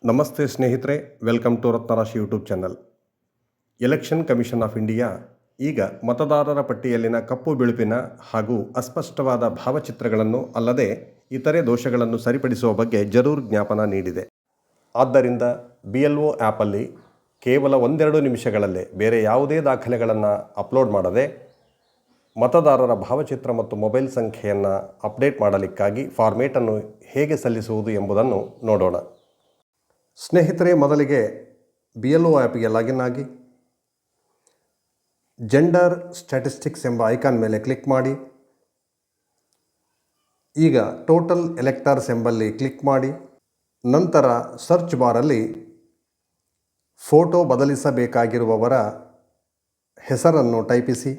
ನಮಸ್ತೆ ಸ್ನೇಹಿತರೆ, welcome to Ratnarashi YouTube channel. Election commission of India ಈಗ ಮತದಾರರ ಪಟ್ಟಿಯಲ್ಲಿನ ಕಪ್ಪು ಬಿಳುಪಿನ ಹಾಗೂ ಅಸ್ಪಷ್ಟವಾದ ಭಾವಚಿತ್ರಗಳನ್ನು ಅಲ್ಲದೆ ಇತರೆ ದೋಷಗಳನ್ನು ಸರಿಪಡಿಸುವ ಬಗ್ಗೆ ಜರೂರ್ ಜ್ಞಾಪನ ನೀಡಿದೆ. ಆದ್ದರಿಂದ BLO ಆ್ಯಪಲ್ಲಿ ಕೇವಲ 1-2 ನಿಮಿಷಗಳಲ್ಲೇ ಬೇರೆ ಯಾವುದೇ ದಾಖಲೆಗಳನ್ನು ಅಪ್ಲೋಡ್ ಮಾಡದೆ ಮತದಾರರ ಭಾವಚಿತ್ರ ಮತ್ತು ಮೊಬೈಲ್ ಸಂಖ್ಯೆಯನ್ನು ಅಪ್ಡೇಟ್ ಮಾಡಲಿಕ್ಕಾಗಿ ಫಾರ್ಮೇಟನ್ನು ಹೇಗೆ ಸಲ್ಲಿಸುವುದು ಎಂಬುದನ್ನು ನೋಡೋಣ. ಸ್ನೇಹಿತರೆ, ಮೊದಲಿಗೆ BLO ಆ್ಯಪ್ಗೆ ಲಾಗಿನ್ ಆಗಿ ಜೆಂಡರ್ ಸ್ಟ್ಯಾಟಿಸ್ಟಿಕ್ಸ್ ಎಂಬ ಐಕಾನ್ ಮೇಲೆ ಕ್ಲಿಕ್ ಮಾಡಿ. ಈಗ ಟೋಟಲ್ ಎಲೆಕ್ಟರ್ಸ್ ಎಂಬಲ್ಲಿ ಕ್ಲಿಕ್ ಮಾಡಿ. ನಂತರ ಸರ್ಚ್ ಬಾರಲ್ಲಿ ಫೋಟೋ ಬದಲಿಸಬೇಕಾಗಿರುವವರ ಹೆಸರನ್ನು ಟೈಪಿಸಿ.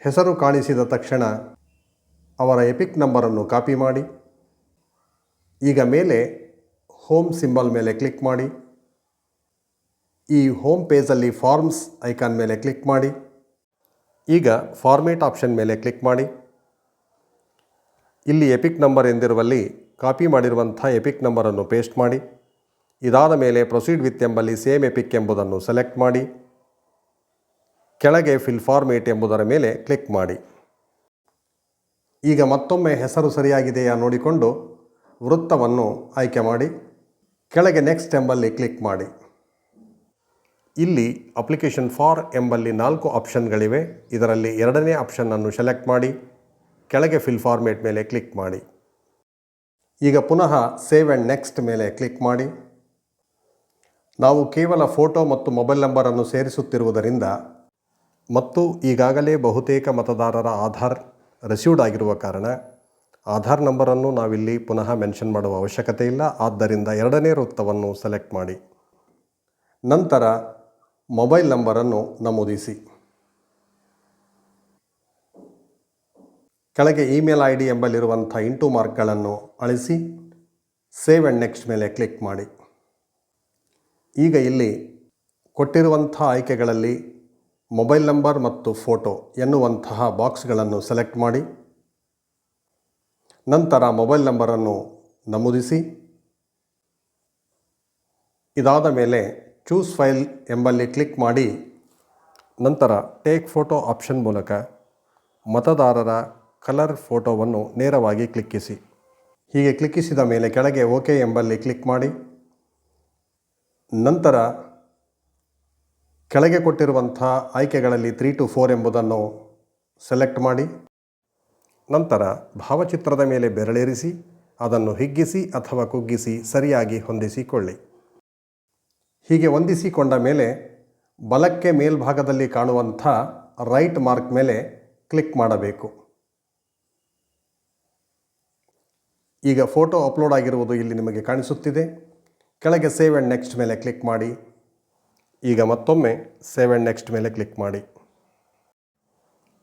ಹೆಸರು ಕಾಣಿಸಿದ ತಕ್ಷಣ ಅವರ ಎಪಿಕ್ ನಂಬರನ್ನು ಕಾಪಿ ಮಾಡಿ. ಈಗ ಮೇಲೆ ಹೋಮ್ ಸಿಂಬಲ್ ಮೇಲೆ ಕ್ಲಿಕ್ ಮಾಡಿ. ಈ ಹೋಮ್ ಪೇಜಲ್ಲಿ ಫಾರ್ಮ್ಸ್ ಐಕಾನ್ ಮೇಲೆ ಕ್ಲಿಕ್ ಮಾಡಿ. ಈಗ ಫಾರ್ಮೇಟ್ ಆಪ್ಷನ್ ಮೇಲೆ ಕ್ಲಿಕ್ ಮಾಡಿ. ಇಲ್ಲಿ ಎಪಿಕ್ ನಂಬರ್ ಎಂದಿರುವಲ್ಲಿ ಕಾಪಿ ಮಾಡಿರುವಂಥ ಎಪಿಕ್ ನಂಬರನ್ನು ಪೇಸ್ಟ್ ಮಾಡಿ. ಇದಾದ ಮೇಲೆ ಪ್ರೊಸೀಡ್ ವಿತ್ ಎಂಬಲ್ಲಿ ಸೇಮ್ ಎಪಿಕ್ ಎಂಬುದನ್ನು ಸೆಲೆಕ್ಟ್ ಮಾಡಿ. ಕೆಳಗೆ ಫಿಲ್ ಫಾರ್ಮೇಟ್ ಎಂಬುದರ ಮೇಲೆ ಕ್ಲಿಕ್ ಮಾಡಿ. ಈಗ ಮತ್ತೊಮ್ಮೆ ಹೆಸರು ಸರಿಯಾಗಿದೆಯಾ ನೋಡಿಕೊಂಡು ವೃತ್ತವನ್ನು ಆಯ್ಕೆ ಮಾಡಿ. ಕೆಳಗೆ ನೆಕ್ಸ್ಟ್ ಎಂಬಲ್ಲಿ ಕ್ಲಿಕ್ ಮಾಡಿ. ಇಲ್ಲಿ ಅಪ್ಲಿಕೇಶನ್ ಫಾರ್ ಎಂಬಲ್ಲಿ 4 ಆಪ್ಷನ್ಗಳಿವೆ. ಇದರಲ್ಲಿ 2ನೇ ಆಪ್ಷನ್ನನ್ನು ಸೆಲೆಕ್ಟ್ ಮಾಡಿ. ಕೆಳಗೆ ಫಿಲ್ ಫಾರ್ಮೇಟ್ ಮೇಲೆ ಕ್ಲಿಕ್ ಮಾಡಿ. ಈಗ ಪುನಃ ಸೇವ್ ಆ್ಯಂಡ್ ನೆಕ್ಸ್ಟ್ ಮೇಲೆ ಕ್ಲಿಕ್ ಮಾಡಿ. ನಾವು ಕೇವಲ ಫೋಟೋ ಮತ್ತು ಮೊಬೈಲ್ ನಂಬರನ್ನು ಸೇರಿಸುತ್ತಿರುವುದರಿಂದ ಮತ್ತು ಈಗಾಗಲೇ ಬಹುತೇಕ ಮತದಾರರ ಆಧಾರ್ ರಿಸೀವ್ಡ್ ಆಗಿರುವ ಕಾರಣ ಆಧಾರ್ ನಂಬರನ್ನು ನಾವಿಲ್ಲಿ ಪುನಃ ಮೆನ್ಷನ್ ಮಾಡುವ ಅವಶ್ಯಕತೆ ಇಲ್ಲ. ಆದ್ದರಿಂದ 2ನೇ ವೃತ್ತವನ್ನು ಸೆಲೆಕ್ಟ್ ಮಾಡಿ. ನಂತರ ಮೊಬೈಲ್ ನಂಬರನ್ನು ನಮೂದಿಸಿ. ಕೆಳಗೆ ಇಮೇಲ್ ID ಎಂಬಲ್ಲಿರುವಂಥ ಇಂಟು ಮಾರ್ಕ್ಗಳನ್ನು ಅಳಿಸಿ ಸೇವ್ ಆ್ಯಂಡ್ ನೆಕ್ಸ್ಟ್ ಮೇಲೆ ಕ್ಲಿಕ್ ಮಾಡಿ. ಈಗ ಇಲ್ಲಿ ಕೊಟ್ಟಿರುವಂಥ ಆಯ್ಕೆಗಳಲ್ಲಿ ಮೊಬೈಲ್ ನಂಬರ್ ಮತ್ತು ಫೋಟೋ ಎನ್ನುವಂತಹ ಬಾಕ್ಸ್ಗಳನ್ನು ಸೆಲೆಕ್ಟ್ ಮಾಡಿ. ನಂತರ ಮೊಬೈಲ್ ನಂಬರನ್ನು ನಮೂದಿಸಿ. ಇದಾದ ಮೇಲೆ ಚೂಸ್ ಫೈಲ್ ಎಂಬಲ್ಲಿ ಕ್ಲಿಕ್ ಮಾಡಿ. ನಂತರ ಟೇಕ್ ಫೋಟೋ ಆಪ್ಷನ್ ಮೂಲಕ ಮತದಾರರ ಕಲರ್ ಫೋಟೋವನ್ನು ನೇರವಾಗಿ ಕ್ಲಿಕ್ಕಿಸಿ. ಹೀಗೆ ಕ್ಲಿಕ್ಕಿಸಿದ ಮೇಲೆ ಕೆಳಗೆ ಓಕೆ ಎಂಬಲ್ಲಿ ಕ್ಲಿಕ್ ಮಾಡಿ. ನಂತರ ಕೆಳಗೆ ಕೊಟ್ಟಿರುವಂಥ ಆಯ್ಕೆಗಳಲ್ಲಿ 3 to 4 ಎಂಬುದನ್ನು ಸೆಲೆಕ್ಟ್ ಮಾಡಿ. ನಂತರ ಭಾವಚಿತ್ರದ ಮೇಲೆ ಬೆರಳಿರಿಸಿ ಅದನ್ನು ಹಿಗ್ಗಿಸಿ ಅಥವಾ ಕುಗ್ಗಿಸಿ ಸರಿಯಾಗಿ ಹೊಂದಿಸಿಕೊಳ್ಳಿ. ಹೀಗೆ ಹೊಂದಿಸಿಕೊಂಡ ಮೇಲೆ ಬಲಕ್ಕೆ ಮೇಲ್ಭಾಗದಲ್ಲಿ ಕಾಣುವಂಥ ರೈಟ್ ಮಾರ್ಕ್ ಮೇಲೆ ಕ್ಲಿಕ್ ಮಾಡಬೇಕು. ಈಗ ಫೋಟೋ ಅಪ್ಲೋಡ್ ಆಗಿರುವುದು ಇಲ್ಲಿ ನಿಮಗೆ ಕಾಣಿಸುತ್ತಿದೆ. ಕೆಳಗೆ ಸೇವ್ ಆ್ಯಂಡ್ ನೆಕ್ಸ್ಟ್ ಮೇಲೆ ಕ್ಲಿಕ್ ಮಾಡಿ. ಈಗ ಮತ್ತೊಮ್ಮೆ ಸೇವ್ ಆ್ಯಂಡ್ ನೆಕ್ಸ್ಟ್ ಮೇಲೆ ಕ್ಲಿಕ್ ಮಾಡಿ.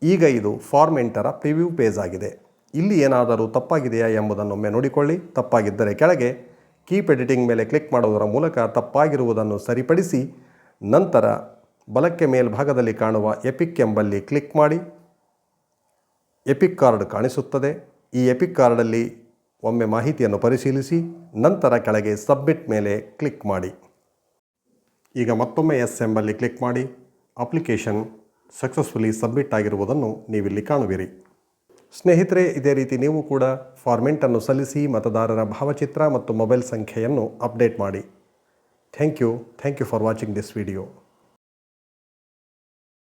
ಈಗ ಇದು ಫಾರ್ಮ್ 8ರ ಪ್ರಿವ್ಯೂ ಪೇಜ್ ಆಗಿದೆ. ಇಲ್ಲಿ ಏನಾದರೂ ತಪ್ಪಾಗಿದೆಯಾ ಎಂಬುದನ್ನೊಮ್ಮೆ ನೋಡಿಕೊಳ್ಳಿ. ತಪ್ಪಾಗಿದ್ದರೆ ಕೆಳಗೆ ಕೀಪ್ ಎಡಿಟಿಂಗ್ ಮೇಲೆ ಕ್ಲಿಕ್ ಮಾಡುವುದರ ಮೂಲಕ ತಪ್ಪಾಗಿರುವುದನ್ನು ಸರಿಪಡಿಸಿ ನಂತರ ಬಲಕ್ಕೆ ಮೇಲ್ಭಾಗದಲ್ಲಿ ಕಾಣುವ ಎಪಿಕ್ ಎಂಬಲ್ಲಿ ಕ್ಲಿಕ್ ಮಾಡಿ. ಎಪಿಕ್ ಕಾರ್ಡ್ ಕಾಣಿಸುತ್ತದೆ. ಈ ಎಪಿಕ್ ಕಾರ್ಡಲ್ಲಿ ಒಮ್ಮೆ ಮಾಹಿತಿಯನ್ನು ಪರಿಶೀಲಿಸಿ ನಂತರ ಕೆಳಗೆ ಸಬ್ಮಿಟ್ ಮೇಲೆ ಕ್ಲಿಕ್ ಮಾಡಿ. ಈಗ ಮತ್ತೊಮ್ಮೆ ಎಸ್ ಎಂಬಲ್ಲಿ ಕ್ಲಿಕ್ ಮಾಡಿ. ಅಪ್ಲಿಕೇಶನ್ ಸಕ್ಸಸ್ಫುಲಿ ಸಬ್ಮಿಟ್ ಆಗಿರುವುದನ್ನು ನೀವಿಲ್ಲಿ ಕಾಣುವಿರಿ. ಸ್ನೇಹಿತರೆ, ಇದೇ ರೀತಿ ನೀವು ಕೂಡ ಫಾರ್ಮೆಟನ್ನು ಸಲ್ಲಿಸಿ ಮತದಾರರ ಭಾವಚಿತ್ರ ಮತ್ತು ಮೊಬೈಲ್ ಸಂಖ್ಯೆಯನ್ನು ಅಪ್ಡೇಟ್ ಮಾಡಿ. Thank you for watching this video.